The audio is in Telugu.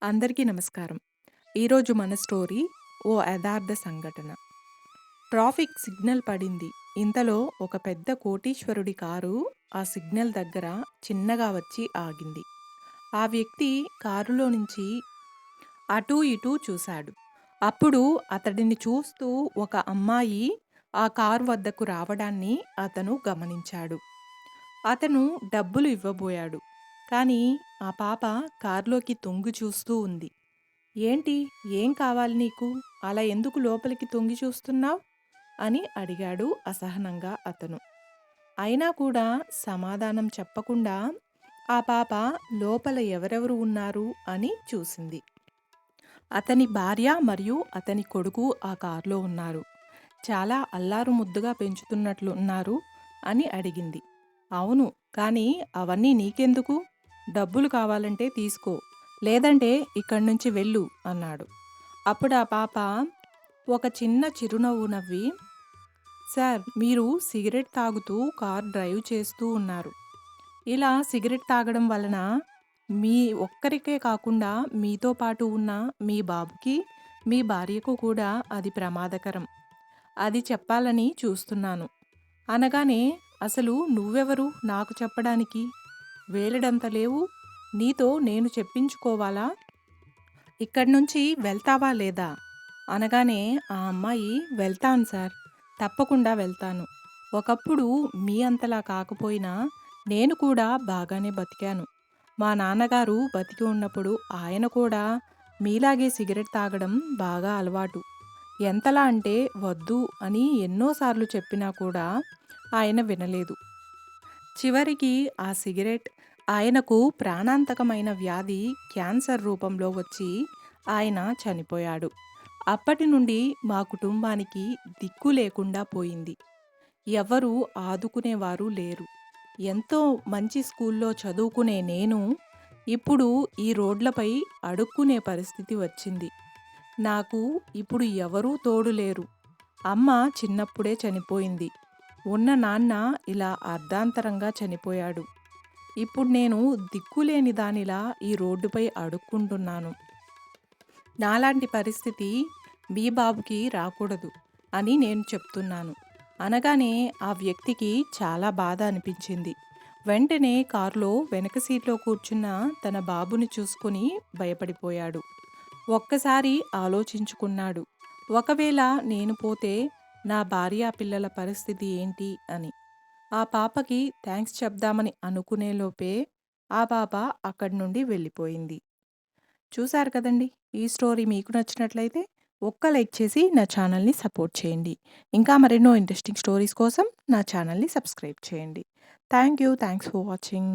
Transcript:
అందరికీ నమస్కారం. ఈరోజు మన స్టోరీ ఓ యథార్థ సంఘటన. ట్రాఫిక్ సిగ్నల్ పడింది. ఇంతలో ఒక పెద్ద కోటీశ్వరుడి కారు ఆ సిగ్నల్ దగ్గర చిన్నగా వచ్చి ఆగింది. ఆ వ్యక్తి కారులో నుంచి అటూ ఇటూ చూశాడు. అప్పుడు అతడిని చూస్తూ ఒక అమ్మాయి ఆ కారు వద్దకు రావడాన్ని అతను గమనించాడు. అతను డబ్బులు ఇవ్వబోయాడు. కానీ ఆ పాప కారులోకి తొంగి చూస్తూ ఉంది. ఏంటి? ఏం కావాలి నీకు? అలా ఎందుకు లోపలికి తొంగి చూస్తున్నావ్? అని అడిగాడు అసహనంగా అతను. అయినా కూడా సమాధానం చెప్పకుండా ఆ పాప లోపల ఎవరెవరు ఉన్నారు అని చూసింది. అతని భార్య మరియు అతని కొడుకు ఆ కారులో ఉన్నారు. చాలా అల్లారు ముద్దుగా పెంచుతున్నట్లు ఉన్నారు అని అడిగింది. అవును, కానీ అవన్నీ నీకెందుకు? డబ్బులు కావాలంటే తీసుకో, లేదంటే ఇక్కడి నుంచి వెళ్ళు అన్నాడు. అప్పుడు ఆ పాప ఒక చిన్న చిరునవ్వు నవ్వి, సార్, మీరు సిగరెట్ తాగుతూ కార్ డ్రైవ్ చేస్తూ ఉన్నారు. ఇలా సిగరెట్ తాగడం వలన మీ ఒక్కరికే కాకుండా మీతో పాటు ఉన్న మీ బాబుకి, మీ భార్యకు కూడా అది ప్రమాదకరం. అది చెప్పాలని చూస్తున్నాను అనగానే, అసలు నువ్వెవరు నాకు చెప్పడానికి? వేలెడంత లేవు. నీతో నేను చెప్పించుకోవాలా? ఇక్కడి నుంచి వెళ్తావా లేదా? అనగానే ఆ అమ్మాయి, వెళ్తాను సార్, తప్పకుండా వెళ్తాను. ఒకప్పుడు మీ అంతలా కాకపోయినా నేను కూడా బాగానే బతికాను. మా నాన్నగారు బతికి ఉన్నప్పుడు ఆయన కూడా మీలాగే సిగరెట్ తాగడం బాగా అలవాటు. ఎంతలా అంటే వద్దు అని ఎన్నోసార్లు చెప్పినా కూడా ఆయన వినలేదు. చివరికి ఆ సిగరెట్ ఆయనకు ప్రాణాంతకమైన వ్యాధి క్యాన్సర్ రూపంలో వచ్చి ఆయన చనిపోయాడు. అప్పటి నుండి మా కుటుంబానికి దిక్కు లేకుండా పోయింది. ఎవరు ఆదుకునేవారు లేరు. ఎంతో మంచి స్కూల్లో చదువుకునే నేను ఇప్పుడు ఈ రోడ్లపై అడుక్కునే పరిస్థితి వచ్చింది. నాకు ఇప్పుడు ఎవరూ తోడు లేరు. అమ్మ చిన్నప్పుడే చనిపోయింది. ఉన్న నాన్న ఇలా అర్ధాంతరంగా చనిపోయాడు. ఇప్పుడు నేను దిక్కులేని దానిలా ఈ రోడ్డుపై అడుక్కుంటున్నాను. నాలాంటి పరిస్థితి మీ బాబుకి రాకూడదు అని నేను చెప్తున్నాను అనగానే ఆ వ్యక్తికి చాలా బాధ అనిపించింది. వెంటనే కారులో వెనక సీట్లో కూర్చున్న తన బాబుని చూసుకొని భయపడిపోయాడు. ఒక్కసారి ఆలోచించుకున్నాడు. ఒకవేళ నేను పోతే నా భార్య పిల్లల పరిస్థితి ఏంటి అని. ఆ పాపకి థ్యాంక్స్ చెప్దామని అనుకునేలోపే ఆ పాప అక్కడి నుండి వెళ్ళిపోయింది. చూశారు కదండి! ఈ స్టోరీ మీకు నచ్చినట్లయితే ఒక్క లైక్ చేసి నా ఛానల్‌ని సపోర్ట్ చేయండి. ఇంకా మరెన్నో ఇంట్రెస్టింగ్ స్టోరీస్ కోసం నా ఛానల్‌ని సబ్స్క్రైబ్ చేయండి. Thank you. Thanks for watching.